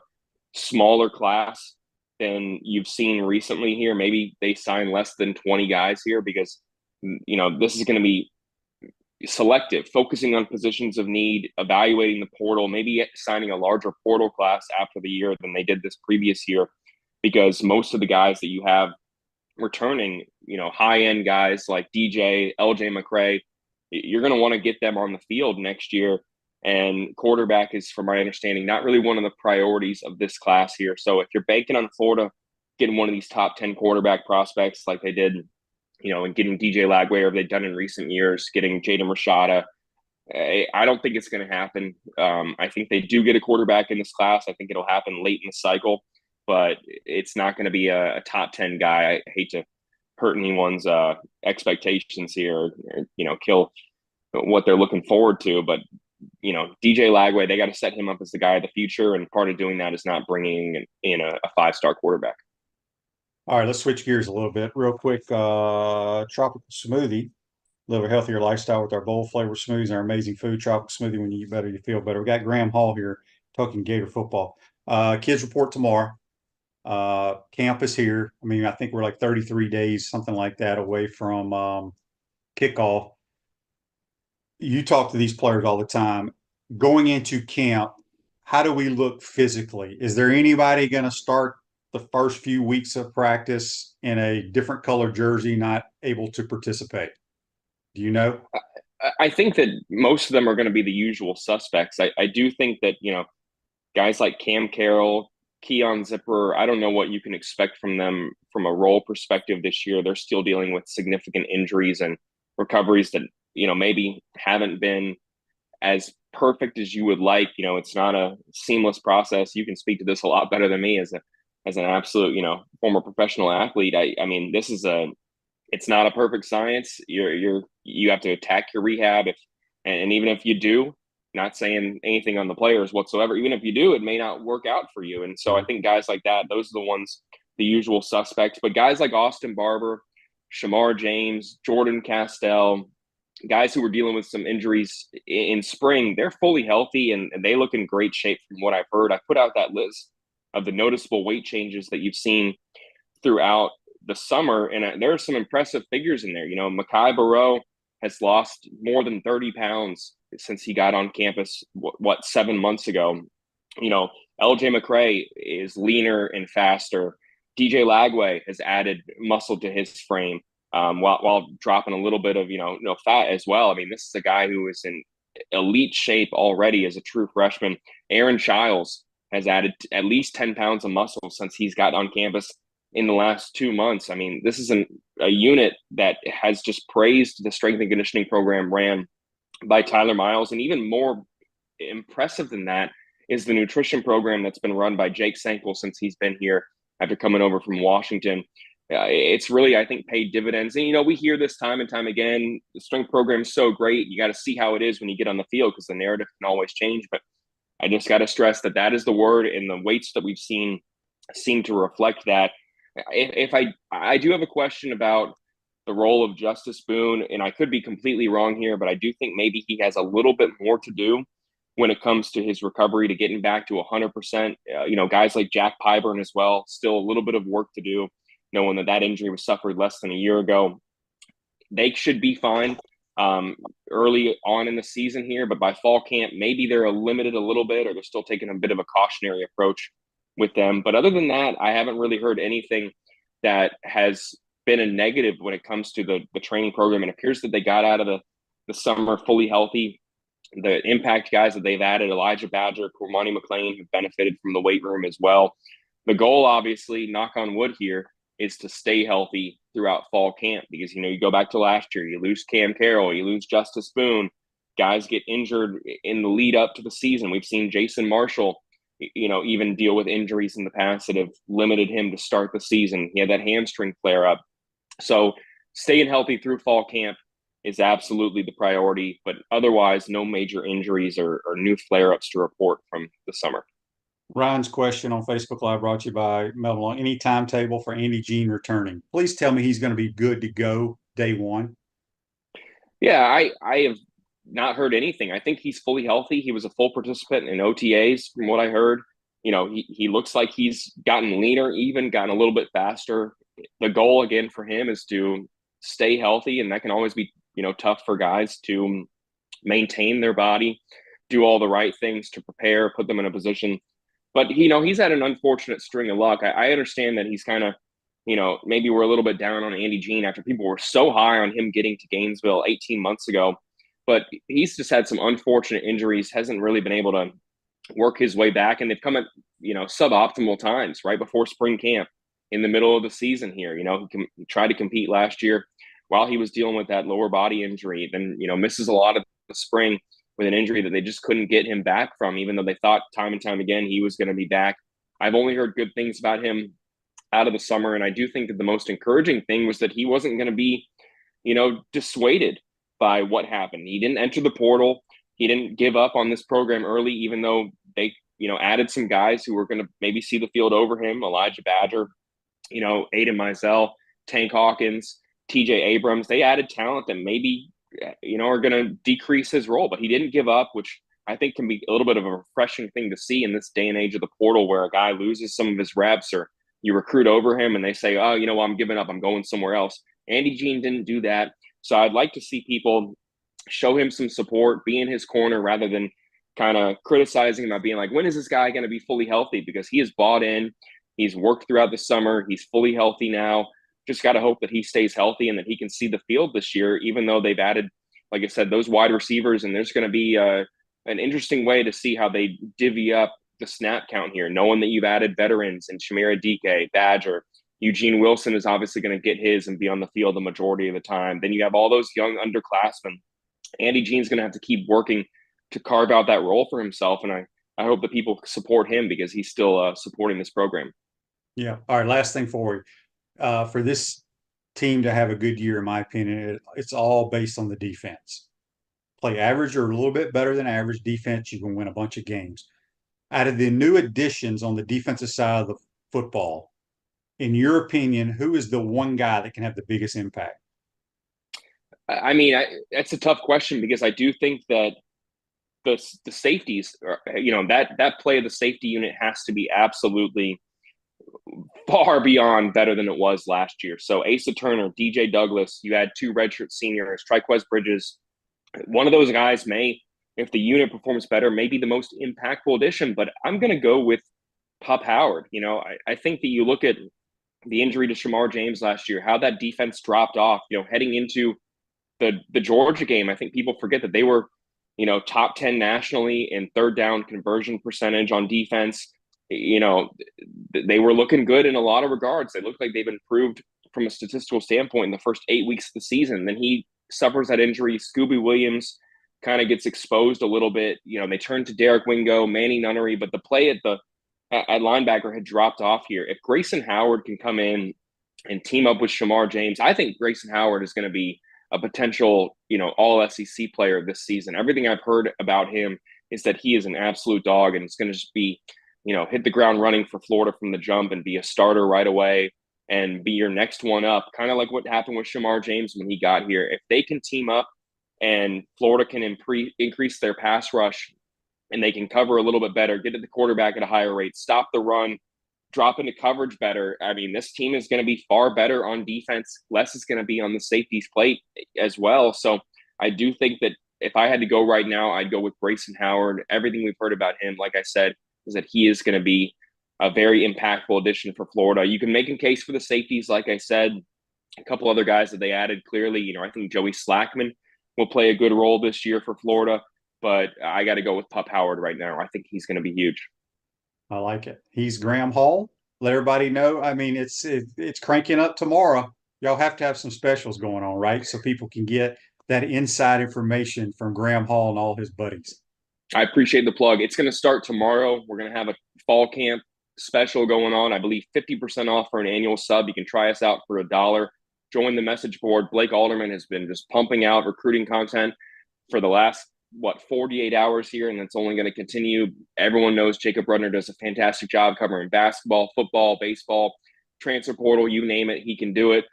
smaller class than you've seen recently here. Maybe they sign less than 20 guys here because, this is going to be selective, focusing on positions of need, evaluating the portal, maybe signing a larger portal class after the year than they did this previous year, because most of the guys that you have returning, high-end guys like DJ, LJ McRae, you're going to want to get them on the field next year. And quarterback is, from my understanding, not really one of the priorities of this class here. So if you're banking on Florida getting one of these top 10 quarterback prospects like they did and getting DJ Lagway, or they've done in recent years, getting Jaden Rashada. I don't think it's going to happen. I think they do get a quarterback in this class. I think it'll happen late in the cycle, but it's not going to be a top 10 guy. I hate to hurt anyone's expectations here, or, kill what they're looking forward to. But, DJ Lagway, they got to set him up as the guy of the future. And part of doing that is not bringing in a 5-star quarterback. All right, let's switch gears a little bit real quick. Tropical smoothie. Live a healthier lifestyle with our bold flavor smoothies and our amazing food. Tropical smoothie. When you eat better, you feel better. We got Graham Hall here talking Gator football. Kids report tomorrow. Camp is here. I mean, I think we're like 33 days, something like that, away from kickoff. You talk to these players all the time. Going into camp, how do we look physically? Is there anybody going to start the first few weeks of practice in a different color jersey, not able to participate? Do you know? I think that most of them are going to be the usual suspects. I do think that, guys like Cam Carroll, Keon Zipper, I don't know what you can expect from them from a role perspective this year. They're still dealing with significant injuries and recoveries that, maybe haven't been as perfect as you would like. It's not a seamless process. You can speak to this a lot better than me as an absolute, former professional athlete. I mean, it's not a perfect science. You have to attack your rehab and even if you do, not saying anything on the players whatsoever, even if you do, it may not work out for you. And so I think guys like that, those are the ones, the usual suspects. But guys like Austin Barber, Shamar James, Jordan Castell, guys who were dealing with some injuries in spring, they're fully healthy and they look in great shape from what I've heard. I put out that list of the noticeable weight changes that you've seen throughout the summer, and there are some impressive figures in there. Makai Barrow has lost more than 30 pounds since he got on campus, 7 months ago. LJ McCray is leaner and faster. DJ Lagway has added muscle to his frame, while dropping a little bit of, fat as well. I mean, this is a guy who is in elite shape already as a true freshman. Aaron Childs has added at least 10 pounds of muscle since he's got on campus in the last 2 months. I mean, this is a unit that has just praised the strength and conditioning program ran by Tyler Miles. And even more impressive than that is the nutrition program that's been run by Jake Sankel since he's been here after coming over from Washington. It's really, I think, paid dividends. And, we hear this time and time again, the strength program is so great. You got to see how it is when you get on the field because the narrative can always change. But I just got to stress that is the word, and the weights that we've seen seem to reflect that. If I do have a question about the role of Justice Boone, and I could be completely wrong here, but I do think maybe he has a little bit more to do when it comes to his recovery to getting back to 100%. Guys like Jack Pyburn as well, still a little bit of work to do, knowing that injury was suffered less than a year ago. They should be fine early on in the season here, but by fall camp, maybe they're limited a little bit, or they're still taking a bit of a cautionary approach with them. But other than that, I haven't really heard anything that has been a negative when it comes to the training program. It appears that they got out of the summer fully healthy. The impact guys that they've added, Elijah Badger, Cormani McLean, have benefited from the weight room as well. The goal, obviously, knock on wood here, is to stay healthy throughout fall camp because, you go back to last year, you lose Cam Carroll, you lose Justice Boone, guys get injured in the lead up to the season. We've seen Jason Marshall, even deal with injuries in the past that have limited him to start the season. He had that hamstring flare up. So staying healthy through fall camp is absolutely the priority, but otherwise no major injuries or new flare-ups to report from the summer. Ryan's question on Facebook Live brought to you by Melvin Long. Any timetable for Andy Jean returning? Please tell me he's going to be good to go day one. Yeah, I have not heard anything. I think he's fully healthy. He was a full participant in OTAs from what I heard. He looks like he's gotten leaner, even gotten a little bit faster. The goal again for him is to stay healthy, and that can always be, tough for guys to maintain their body, do all the right things to prepare, put them in a position. But, he's had an unfortunate string of luck. I understand that he's kind of, maybe we're a little bit down on Andy Jean after people were so high on him getting to Gainesville 18 months ago. But he's just had some unfortunate injuries, hasn't really been able to work his way back. And they've come at, suboptimal times right before spring camp in the middle of the season here. He tried to compete last year. while he was dealing with that lower body injury. Then, misses a lot of the spring with an injury that they just couldn't get him back from, even though they thought time and time again he was going to be back. I've only heard good things about him out of the summer, and I do think that the most encouraging thing was that he wasn't going to be, dissuaded by what happened. He didn't enter the portal. He didn't give up on this program early, even though they, added some guys who were going to maybe see the field over him, Elijah Badger, Aiden Mizell, Tank Hawkins, TJ Abrams. They added talent that maybe, are going to decrease his role, but he didn't give up, which I think can be a little bit of a refreshing thing to see in this day and age of the portal, where a guy loses some of his reps, or you recruit over him and they say, oh, I'm giving up, I'm going somewhere else. Andy Jean didn't do that. So I'd like to see people show him some support, be in his corner, rather than kind of criticizing him about being like, when is this guy going to be fully healthy? Because he has bought in, he's worked throughout the summer, he's fully healthy now. Just got to hope that he stays healthy and that he can see the field this year, even though they've added, like I said, those wide receivers. And there's going to be an interesting way to see how they divvy up the snap count here, knowing that you've added veterans and Shamira DK, Badger. Eugene Wilson is obviously going to get his and be on the field the majority of the time. Then you have all those young underclassmen. Andy Jean's going to have to keep working to carve out that role for himself. And I hope that people support him, because he's still supporting this program. Yeah. All right. Last thing for you. For this team to have a good year, in my opinion, it's all based on the defense. Play average or a little bit better than average defense, you can win a bunch of games. Out of the new additions on the defensive side of the football, in your opinion, who is the one guy that can have the biggest impact? I mean, that's a tough question, because I do think that the safeties, that play of the safety unit has to be absolutely far beyond better than it was last year. So Asa Turner, DJ Douglas, you had two redshirt seniors, Triquez Bridges. One of those guys may, if the unit performs better, may be the most impactful addition. But I'm going to go with Pup Howard. I think that you look at the injury to Shamar James last year, how that defense dropped off, heading into the Georgia game. I think people forget that they were, top 10 nationally in third down conversion percentage on defense. They were looking good in a lot of regards. They looked like they've improved from a statistical standpoint in the first 8 weeks of the season. Then he suffers that injury. Scooby Williams kind of gets exposed a little bit. They turn to Derek Wingo, Manny Nunnery, but the play at linebacker had dropped off here. If Grayson Howard can come in and team up with Shamar James, I think Grayson Howard is going to be a potential, all SEC player this season. Everything I've heard about him is that he is an absolute dog, and it's going to just be, hit the ground running for Florida from the jump and be a starter right away and be your next one up, kind of like what happened with Shamar James when he got here. If they can team up and Florida can increase their pass rush, and they can cover a little bit better, get to the quarterback at a higher rate, stop the run, drop into coverage better, I mean, this team is going to be far better on defense. Less is going to be on the safeties plate as well. So I do think that if I had to go right now, I'd go with Grayson Howard. Everything we've heard about him, like I said, is that he is going to be a very impactful addition for Florida. You can make a case for the safeties, like I said, a couple other guys that they added. Clearly, I think Joey Slackman will play a good role this year for Florida, but I got to go with Pup Howard right now. I think he's going to be huge. I like it. He's Graham Hall. Let everybody know. I mean, it's cranking up tomorrow. Y'all have to have some specials going on, right? So people can get that inside information from Graham Hall and all his buddies. I appreciate the plug. It's going to start tomorrow. We're going to have a fall camp special going on. I believe 50% off for an annual sub. You can try us out for $1. Join the message board. Blake Alderman has been just pumping out recruiting content for the last, 48 hours here, and it's only going to continue. Everyone knows Jacob Rudner does a fantastic job covering basketball, football, baseball, transfer portal, you name it, he can do it.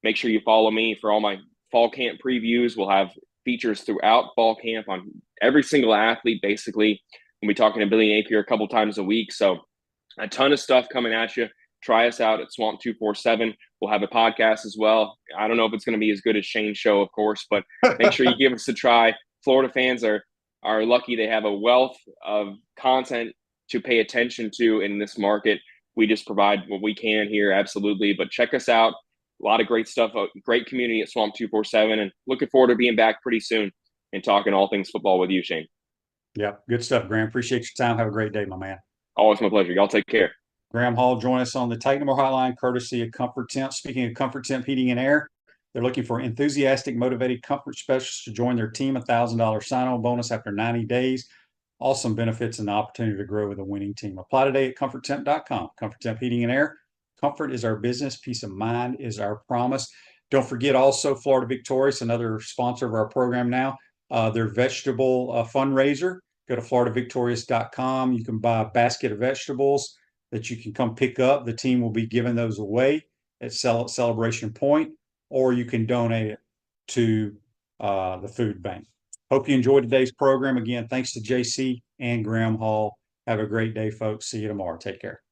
Make sure you follow me for all my fall camp previews. We'll have features throughout fall camp on every single athlete, basically. We'll be talking to Billy Napier a couple times a week. So a ton of stuff coming at you. Try us out at Swamp 247. We'll have a podcast as well. I don't know if it's going to be as good as Shane's show, of course, but make sure you give us a try. Florida fans are lucky they have a wealth of content to pay attention to in this market. We just provide what we can here, absolutely. But check us out. A lot of great stuff, a great community at Swamp 247, and looking forward to being back pretty soon and talking all things football with you, Shane. Yeah, good stuff, Graham. Appreciate your time. Have a great day, my man. Always my pleasure. Y'all take care. Graham Hall, join us on the Titanmore Hotline, courtesy of Comfort Temp. Speaking of Comfort Temp Heating and Air, They're looking for enthusiastic, motivated comfort specialists to join their team. $1,000 sign-on bonus after 90 days. Awesome benefits and the opportunity to grow with a winning team. Apply today at comforttemp.com. Comfort Temp Heating and Air. Comfort is our business. Peace of mind is our promise. Don't forget also Florida Victorious, another sponsor of our program now. Their vegetable fundraiser. Go to floridavictorious.com. You can buy a basket of vegetables that you can come pick up. The team will be giving those away at Celebration Point, or you can donate it to the food bank. Hope you enjoyed today's program. Again, thanks to JC and Graham Hall. Have a great day, folks. See you tomorrow. Take care.